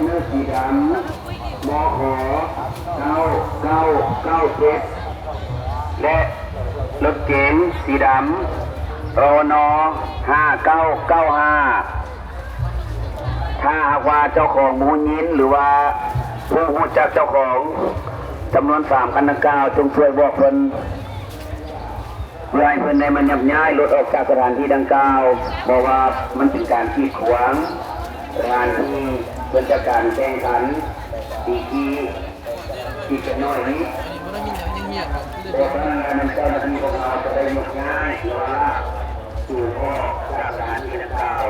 เนอร์สีดำมอขอ9997และรถเก๋งสีดำรอนอ5995ถ้าหากว่าเจ้าของมูลยินหรือว่าผู้รู้จักเจ้าของจำนวน3 คันดังกล่าวจงช่วยบอกเพิ่นเพื่อให้เพิ่นได้มันยับย้ายรถออกจากสถานที่ดังกล่าวบอกว่ามันเป็นการกีดขวางสถานที่เพื่อจะการแข่งขันอีกจะน้อยนี้บอกพนักงานเจ้าหน้าที่ของเราจะได้ยกย้ายหรือว่าสู่ออกจากสถานที่ดังกล่าว